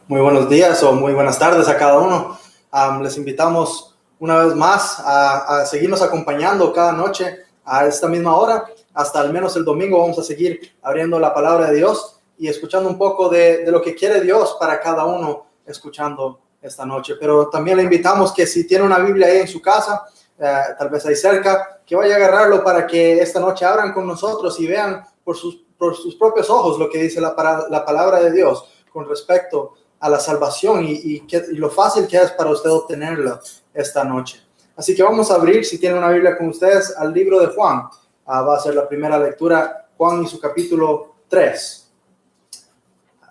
Muy buenos días o muy buenas tardes a cada uno. Les invitamos una vez más a seguirnos acompañando cada noche a esta misma hora. Hasta al menos el domingo vamos a seguir abriendo la palabra de Dios y escuchando un poco de lo que quiere Dios para cada uno escuchando esta noche. Pero también le invitamos que si tiene una Biblia ahí en su casa, tal vez ahí cerca, que vaya a agarrarlo para que esta noche abran con nosotros y vean por sus propios ojos lo que dice la palabra de Dios con respecto a la salvación y lo fácil que es para usted obtenerla esta noche. Así que vamos a abrir, si tienen una Biblia con ustedes, al libro de Juan. Va a ser la primera lectura, Juan y su capítulo 3.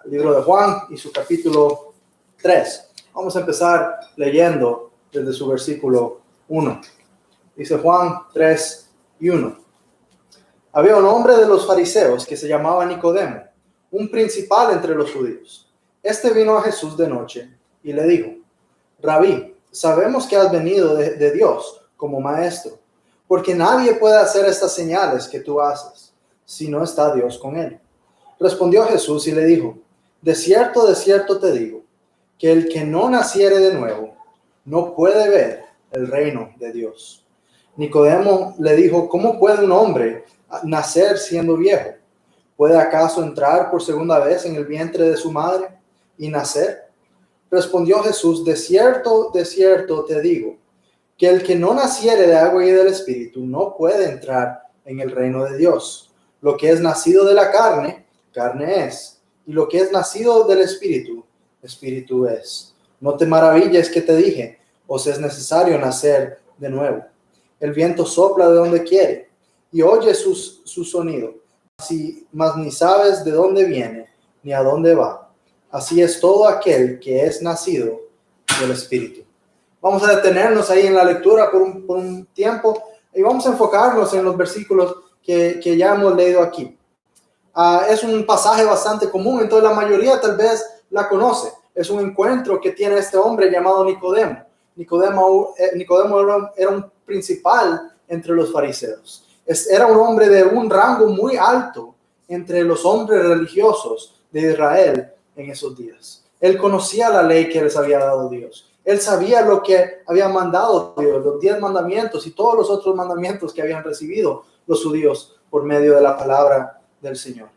El libro de Juan y su capítulo 3. Vamos a empezar leyendo desde su versículo 1. Dice Juan 3 y 1. Había un hombre de los fariseos que se llamaba Nicodemo, un principal entre los judíos. Este vino a Jesús de noche y le dijo: Rabí, sabemos que has venido de Dios como maestro, porque nadie puede hacer estas señales que tú haces si no está Dios con él. Respondió Jesús y le dijo: de cierto te digo, que el que no naciere de nuevo no puede ver el reino de Dios. Nicodemo le dijo: ¿cómo puede un hombre nacer siendo viejo? ¿Puede acaso entrar por segunda vez en el vientre de su madre y nacer? Respondió Jesús: de cierto te digo, que el que no naciere de agua y del Espíritu no puede entrar en el reino de Dios. Lo que es nacido de la carne, carne es, y lo que es nacido del Espíritu, Espíritu es. No te maravilles que te dije: os es necesario nacer de nuevo. El viento sopla de donde quiere y oye su sonido, mas ni sabes de dónde viene ni a dónde va. Así es todo aquel que es nacido del Espíritu. Vamos a detenernos ahí en la lectura por un tiempo y vamos a enfocarnos en los versículos que ya hemos leído aquí. Es un pasaje bastante común, entonces la mayoría tal vez la conoce. Es un encuentro que tiene este hombre llamado Nicodemo. Nicodemo era un principal entre los fariseos. Era un hombre de un rango muy alto entre los hombres religiosos de Israel en esos días. Él conocía la ley que les había dado Dios. Él sabía lo que había mandado Dios, los 10 mandamientos y todos los otros mandamientos que habían recibido los judíos por medio de la palabra del Señor.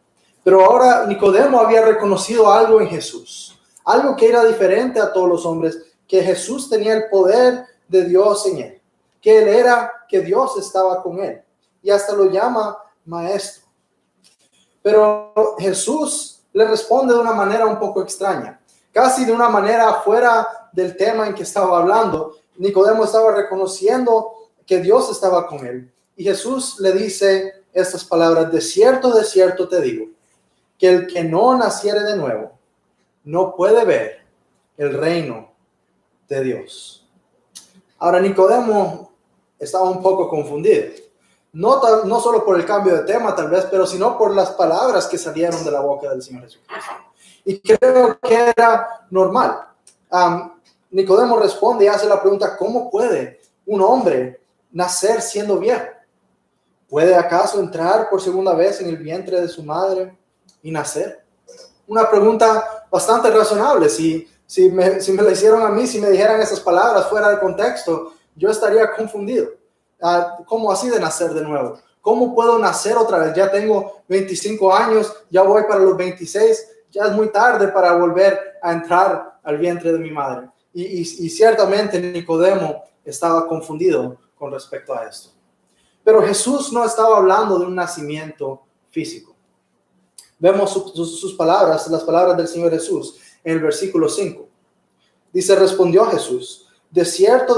Pero ahora Nicodemo había reconocido algo en Jesús, algo que era diferente a todos los hombres, que Jesús tenía el poder de Dios en él, que Dios estaba con él, y hasta lo llama maestro. Pero Jesús le responde de una manera un poco extraña, casi de una manera fuera del tema en que estaba hablando. Nicodemo estaba reconociendo que Dios estaba con él, y Jesús le dice estas palabras: de cierto te digo, que el que no naciere de nuevo no puede ver el reino de Dios. Ahora Nicodemo estaba un poco confundido, no solo por el cambio de tema tal vez, pero sino por las palabras que salieron de la boca del Señor Jesucristo. Y creo que era normal. Nicodemo responde y hace la pregunta: ¿cómo puede un hombre nacer siendo viejo? ¿Puede acaso entrar por segunda vez en el vientre de su madre y nacer? Una pregunta bastante razonable. Si me la hicieron a mí, si me dijeran esas palabras fuera de contexto, yo estaría confundido. ¿Cómo así de nacer de nuevo? ¿Cómo puedo nacer otra vez? Ya tengo 25 años, ya voy para los 26, ya es muy tarde para volver a entrar al vientre de mi madre. Y ciertamente Nicodemo estaba confundido con respecto a esto. Pero Jesús no estaba hablando de un nacimiento físico. Vemos sus palabras, las palabras del Señor Jesús en el versículo 5. Dice: respondió Jesús: de cierto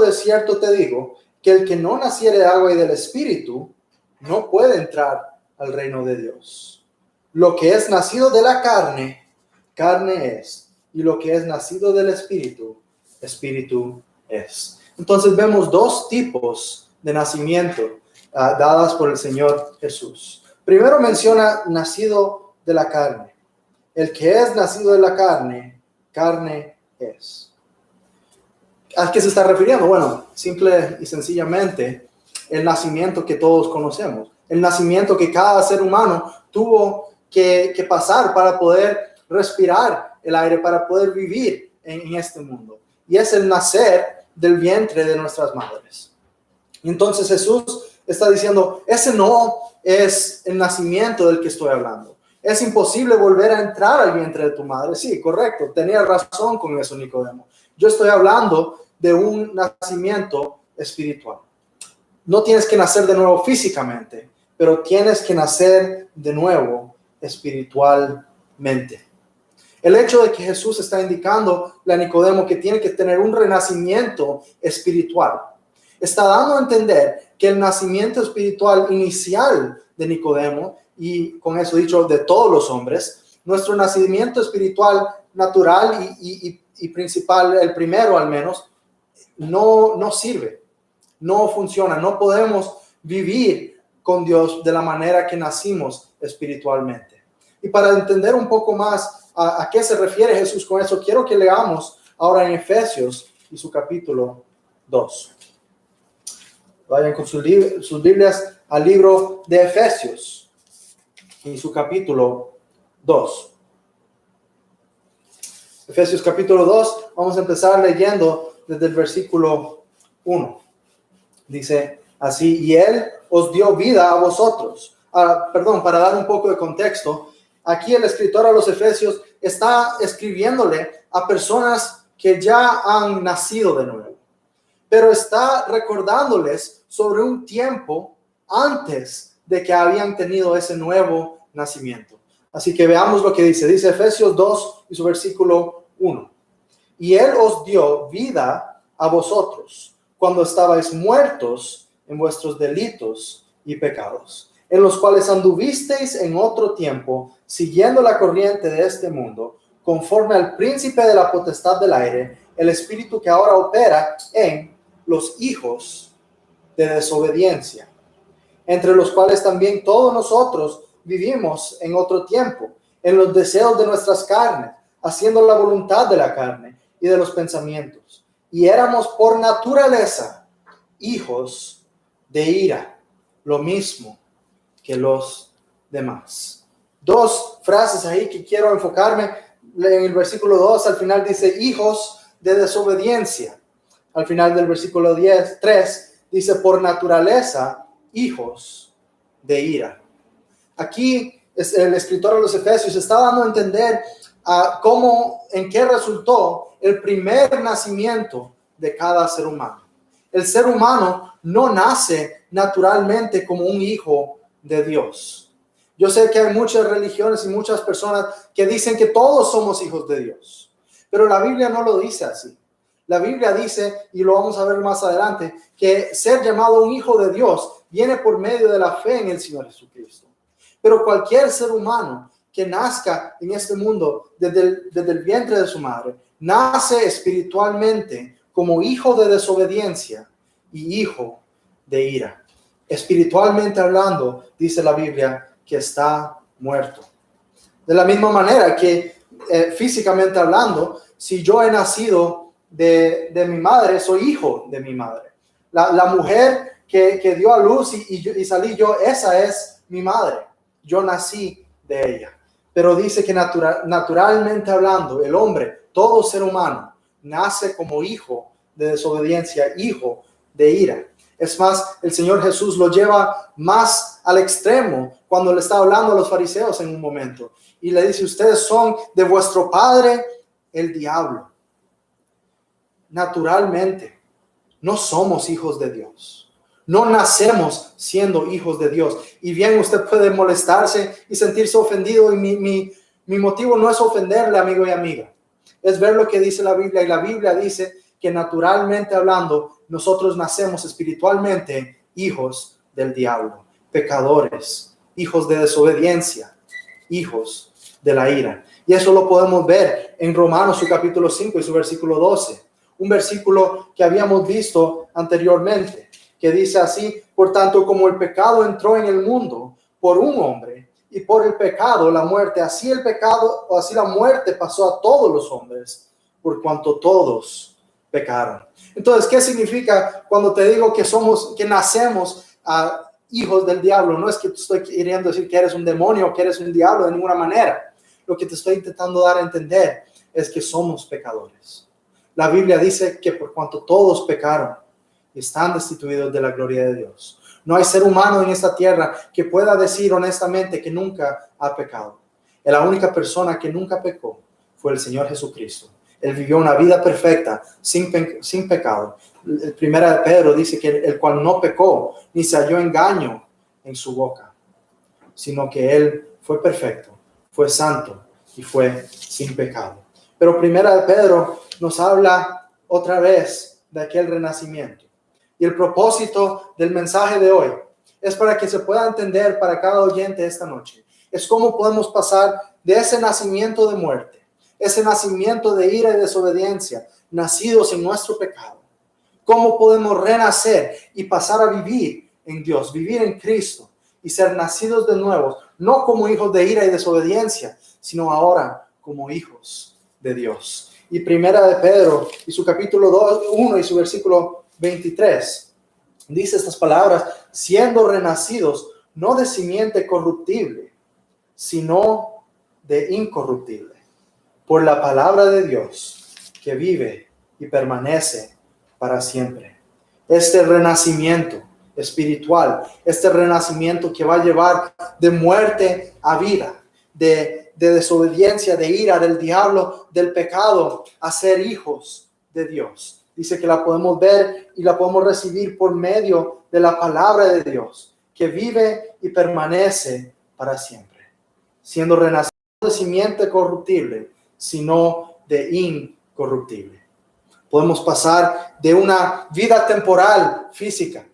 te digo, que el que no naciere de agua y del Espíritu no puede entrar al reino de Dios. Lo que es nacido de la carne, carne es, y lo que es nacido del Espíritu, Espíritu es. Entonces vemos dos tipos de nacimiento dadas por el Señor Jesús. Primero menciona nacido de la carne. El que es nacido de la carne, carne es. ¿A qué se está refiriendo? Bueno, simple y sencillamente el nacimiento que todos conocemos, el nacimiento que cada ser humano tuvo que pasar para poder respirar el aire para poder vivir en este mundo. Y es el nacer del vientre de nuestras madres. Entonces Jesús está diciendo, ese no es el nacimiento del que estoy hablando. Es imposible volver a entrar al vientre de tu madre. Sí, correcto, tenía razón con eso, Nicodemo. Yo estoy hablando de un nacimiento espiritual. No tienes que nacer de nuevo físicamente, pero tienes que nacer de nuevo espiritualmente. El hecho de que Jesús está indicando a Nicodemo que tiene que tener un renacimiento espiritual, está dando a entender que el nacimiento espiritual inicial de Nicodemo, y con eso dicho de todos los hombres, nuestro nacimiento espiritual natural y principal, el primero al menos, no sirve, no funciona, no podemos vivir con Dios de la manera que nacimos espiritualmente. Y para entender un poco más a qué se refiere Jesús con eso, quiero que leamos ahora en Efesios y su capítulo 2. Vayan con sus Biblias al libro de Efesios y su capítulo 2. Efesios capítulo 2, vamos a empezar leyendo desde el versículo 1. Dice así, y Él os dio vida a vosotros. Para dar un poco de contexto, aquí el escritor a los Efesios está escribiéndole a personas que ya han nacido de nuevo, pero está recordándoles sobre un tiempo antes de que habían tenido ese nuevo nacimiento. Así que veamos lo que dice. Dice Efesios 2 y su versículo 1. Y Él os dio vida a vosotros cuando estabais muertos en vuestros delitos y pecados, en los cuales anduvisteis en otro tiempo, siguiendo la corriente de este mundo, conforme al príncipe de la potestad del aire, el espíritu que ahora opera en los hijos de desobediencia, entre los cuales también todos nosotros vivimos en otro tiempo, en los deseos de nuestras carnes, haciendo la voluntad de la carne y de los pensamientos. Y éramos por naturaleza hijos de ira, lo mismo que los demás. Dos frases ahí que quiero enfocarme. En el versículo 2 al final dice hijos de desobediencia. Al final del versículo 3 dice por naturaleza hijos de ira. Aquí el escritor de los Efesios está dando a entender en qué resultó el primer nacimiento de cada ser humano. El ser humano no nace naturalmente como un hijo de Dios. Yo sé que hay muchas religiones y muchas personas que dicen que todos somos hijos de Dios, pero la Biblia no lo dice así. La Biblia dice, y lo vamos a ver más adelante, que ser llamado un hijo de Dios viene por medio de la fe en el Señor Jesucristo. Pero cualquier ser humano que nazca en este mundo desde el vientre de su madre, nace espiritualmente como hijo de desobediencia y hijo de ira. Espiritualmente hablando, dice la Biblia, que está muerto. De la misma manera que físicamente hablando, si yo he nacido de mi madre, soy hijo de mi madre. La mujer que dio a luz y salí yo, esa es mi madre. Yo nací de ella. Pero dice que naturalmente hablando, el hombre, todo ser humano, nace como hijo de desobediencia, hijo de ira. Es más, el Señor Jesús lo lleva más al extremo cuando le está hablando a los fariseos en un momento. Y le dice, ustedes son de vuestro padre el diablo. Naturalmente, no somos hijos de Dios. No nacemos siendo hijos de Dios. Y bien, usted puede molestarse y sentirse ofendido. Y mi motivo no es ofenderle, amigo y amiga. Es ver lo que dice la Biblia. Y la Biblia dice que naturalmente hablando, nosotros nacemos espiritualmente hijos del diablo, pecadores, hijos de desobediencia, hijos de la ira. Y eso lo podemos ver en Romanos, su capítulo 5 y su versículo 12. Un versículo que habíamos visto anteriormente, que dice así, por tanto, como el pecado entró en el mundo por un hombre, y por el pecado la muerte, así la muerte pasó a todos los hombres, por cuanto todos pecaron. Entonces, ¿qué significa cuando te digo que nacemos hijos del diablo? No es que te estoy queriendo decir que eres un demonio o que eres un diablo de ninguna manera. Lo que te estoy intentando dar a entender es que somos pecadores. La Biblia dice que por cuanto todos pecaron y están destituidos de la gloria de Dios, no hay ser humano en esta tierra que pueda decir honestamente que nunca ha pecado. Y la única persona que nunca pecó fue el Señor Jesucristo. Él vivió una vida perfecta, sin pecado. El Primera de Pedro dice que el cual no pecó, ni se halló engaño en su boca, sino que Él fue perfecto, fue santo y fue sin pecado. Pero Primera de Pedro nos habla otra vez de aquel renacimiento. Y el propósito del mensaje de hoy es para que se pueda entender para cada oyente esta noche. Es cómo podemos pasar de ese nacimiento de muerte, ese nacimiento de ira y desobediencia, nacidos en nuestro pecado. Cómo podemos renacer y pasar a vivir en Dios, vivir en Cristo y ser nacidos de nuevo, no como hijos de ira y desobediencia, sino ahora como hijos de Dios. Y Primera de Pedro y su capítulo 1 y su versículo 23 dice estas palabras: siendo renacidos no de simiente corruptible, sino de incorruptible, por la palabra de Dios que vive y permanece para siempre. Este renacimiento espiritual, este renacimiento que va a llevar de muerte a vida, de desobediencia, de ira del diablo, del pecado, a ser hijos de Dios. Dice que la podemos ver y la podemos recibir por medio de la palabra de Dios, que vive y permanece para siempre, siendo renacido de simiente corruptible, sino de incorruptible. Podemos pasar de una vida temporal, física,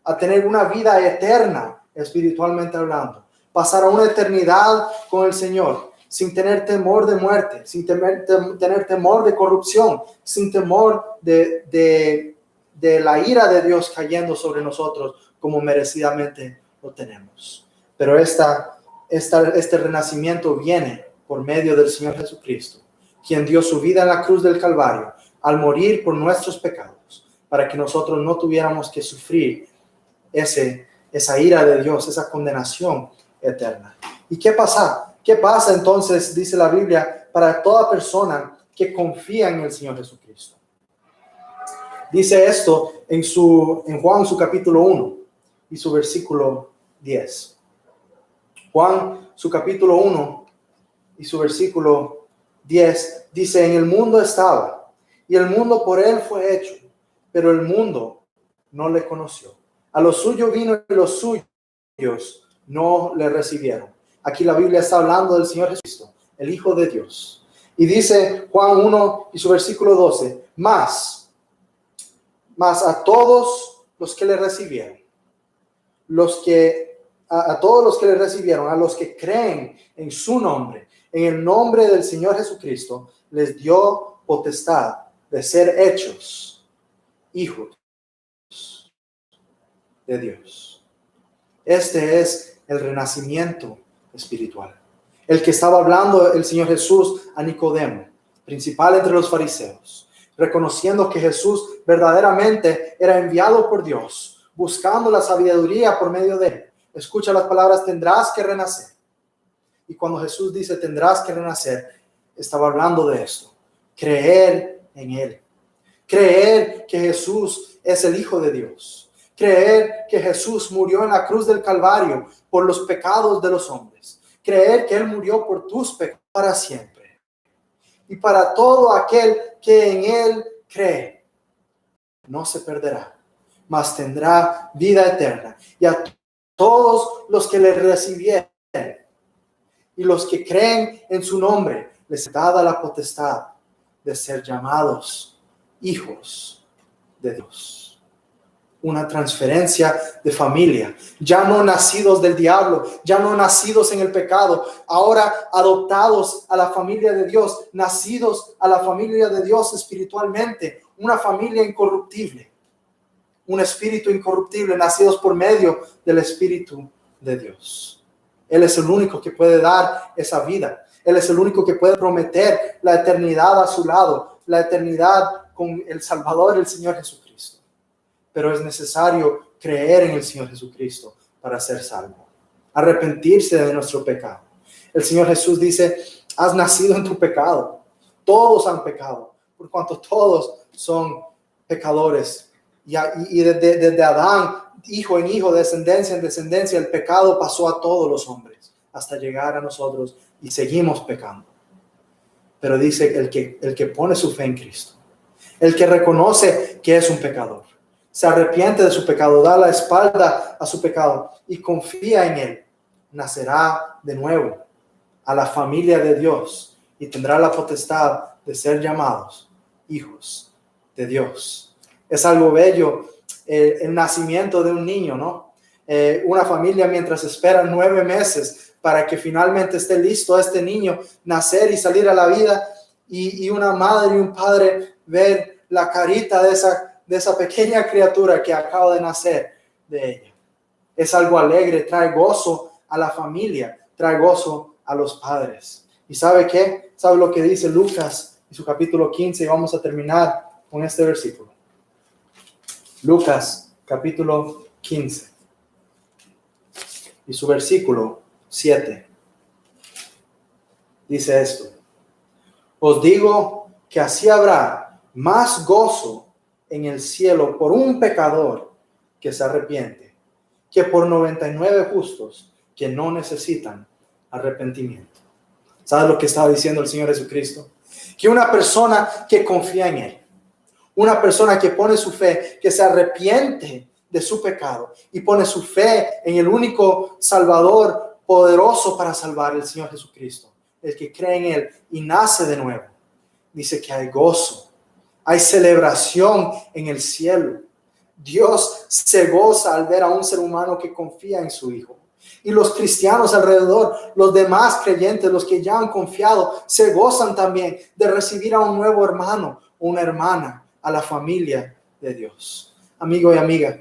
a tener una vida eterna, espiritualmente hablando. Pasar a una eternidad con el Señor, sin tener temor de muerte, sin tener temor de corrupción, sin temor de la ira de Dios cayendo sobre nosotros como merecidamente lo tenemos. Pero este renacimiento viene por medio del Señor Jesucristo, quien dio su vida en la cruz del Calvario al morir por nuestros pecados, para que nosotros no tuviéramos que sufrir esa ira de Dios, esa condenación eterna. ¿Y qué pasa? ¿Qué pasa entonces, dice la Biblia, para toda persona que confía en el Señor Jesucristo? Dice esto en Juan, su capítulo 1 y su versículo 10. Juan, su capítulo 1 y su versículo 10 dice: en el mundo estaba, y el mundo por él fue hecho, pero el mundo no le conoció. A los suyos vino y los suyos no le recibieron. Aquí la Biblia está hablando del Señor Jesucristo, el Hijo de Dios. Y dice Juan 1 y su versículo 12, mas a todos los que le recibieron, a todos los que le recibieron, a los que creen en su nombre, en el nombre del Señor Jesucristo, les dio potestad de ser hechos hijos de Dios. Este es el renacimiento espiritual, el que estaba hablando el Señor Jesús a Nicodemo, principal entre los fariseos, reconociendo que Jesús verdaderamente era enviado por Dios, buscando la sabiduría por medio de él. Escucha las palabras: tendrás que renacer. Y cuando Jesús dice tendrás que renacer, estaba hablando de esto: creer en él, creer que Jesús es el Hijo de Dios, creer que Jesús murió en la cruz del Calvario por los pecados de los hombres, creer que él murió por tus pecados para siempre, y para todo aquel que en él cree no se perderá, mas tendrá vida eterna. Y a todos los que le recibieron y los que creen en su nombre, les da la potestad de ser llamados hijos de Dios. Una transferencia de familia, ya no nacidos del diablo, ya no nacidos en el pecado, ahora adoptados a la familia de Dios, nacidos a la familia de Dios espiritualmente, una familia incorruptible, un espíritu incorruptible, nacidos por medio del Espíritu de Dios. Él es el único que puede dar esa vida. Él es el único que puede prometer la eternidad a su lado, la eternidad con el Salvador, el Señor Jesucristo. Pero es necesario creer en el Señor Jesucristo para ser salvo, arrepentirse de nuestro pecado. El Señor Jesús dice: has nacido en tu pecado, todos han pecado, por cuanto todos son pecadores. Y desde Adán, hijo en hijo, descendencia en descendencia, el pecado pasó a todos los hombres hasta llegar a nosotros y seguimos pecando. Pero dice el que pone su fe en Cristo, el que reconoce que es un pecador, se arrepiente de su pecado, da la espalda a su pecado y confía en Él, nacerá de nuevo a la familia de Dios y tendrá la potestad de ser llamados hijos de Dios. Es algo bello el nacimiento de un niño, ¿no? Una familia mientras espera 9 meses para que finalmente esté listo este niño nacer y salir a la vida, y una madre y un padre ver la carita de esa pequeña criatura que acaba de nacer de ella. Es algo alegre, trae gozo a la familia, trae gozo a los padres. ¿Y sabe qué? ¿Sabe lo que dice Lucas en su capítulo 15? Y vamos a terminar con este versículo. Lucas capítulo 15 y su versículo 7 dice esto: os digo que así habrá más gozo en el cielo por un pecador que se arrepiente que por 99 justos que no necesitan arrepentimiento. ¿Sabes lo que estaba diciendo el Señor Jesucristo? Que una persona que confía en Él, una persona que pone su fe, que se arrepiente de su pecado y pone su fe en el único Salvador poderoso para salvar, el Señor Jesucristo, el que cree en Él y nace de nuevo, dice que hay gozo, hay celebración en el cielo. Dios se goza al ver a un ser humano que confía en su Hijo. Y los cristianos alrededor, los demás creyentes, los que ya han confiado, se gozan también de recibir a un nuevo hermano o una hermana a la familia de Dios. Amigo y amiga,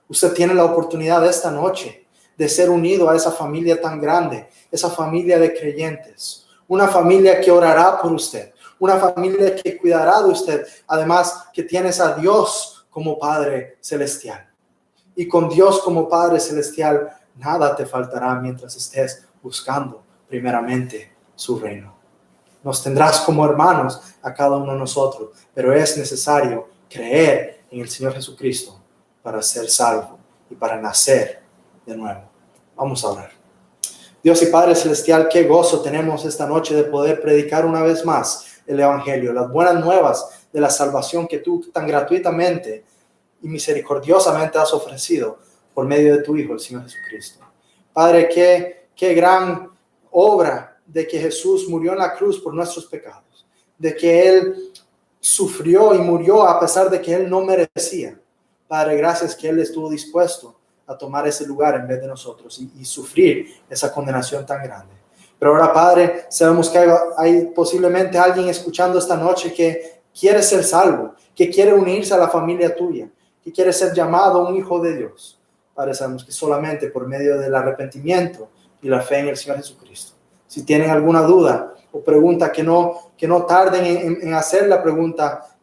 usted tiene la oportunidad esta noche de ser unido a esa familia tan grande, esa familia de creyentes, una familia que orará por usted, una familia que cuidará de usted, además que tienes a Dios como Padre Celestial. Y con Dios como Padre Celestial, nada te faltará mientras estés buscando primeramente su reino. Nos tendrás como hermanos a cada uno de nosotros, pero es necesario creer en el Señor Jesucristo para ser salvo y para nacer de nuevo. Vamos a orar. Dios y Padre Celestial, qué gozo tenemos esta noche de poder predicar una vez más el Evangelio, las buenas nuevas de la salvación que tú tan gratuitamente y misericordiosamente has ofrecido por medio de tu Hijo, el Señor Jesucristo. Padre, qué gran obra de que Jesús murió en la cruz por nuestros pecados, de que Él sufrió y murió a pesar de que Él no merecía. Padre, gracias que Él estuvo dispuesto a tomar ese lugar en vez de nosotros y sufrir esa condenación tan grande. Pero ahora, Padre, sabemos que hay posiblemente alguien escuchando esta noche que quiere ser salvo, que quiere unirse a la familia tuya, que quiere ser llamado un hijo de Dios. Padre, sabemos que solamente por medio del arrepentimiento y la fe en el Señor Jesucristo. Si tienen alguna duda o pregunta, que no tarden en hacer la pregunta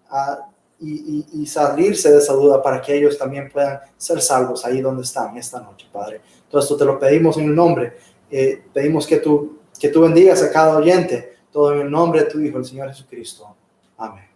y salirse de esa duda para que ellos también puedan ser salvos ahí donde están esta noche, Padre. Todo esto te lo pedimos en el nombre. Pedimos que tú bendigas a cada oyente, todo en el nombre de tu Hijo, el Señor Jesucristo. Amén.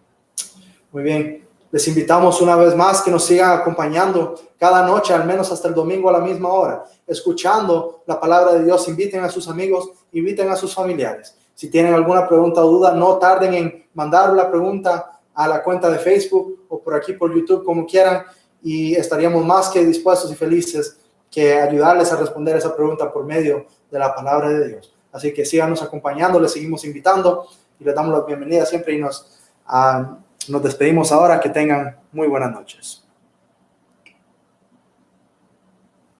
Muy bien. Les invitamos una vez más que nos sigan acompañando cada noche, al menos hasta el domingo a la misma hora, escuchando la palabra de Dios. Inviten a sus amigos, inviten a sus familiares. Si tienen alguna pregunta o duda, no tarden en mandar la pregunta a la cuenta de Facebook o por aquí por YouTube, como quieran, y estaríamos más que dispuestos y felices que ayudarles a responder esa pregunta por medio de la palabra de Dios. Así que síganos acompañando, les seguimos invitando y les damos la bienvenida siempre y nos despedimos ahora. Que tengan muy buenas noches.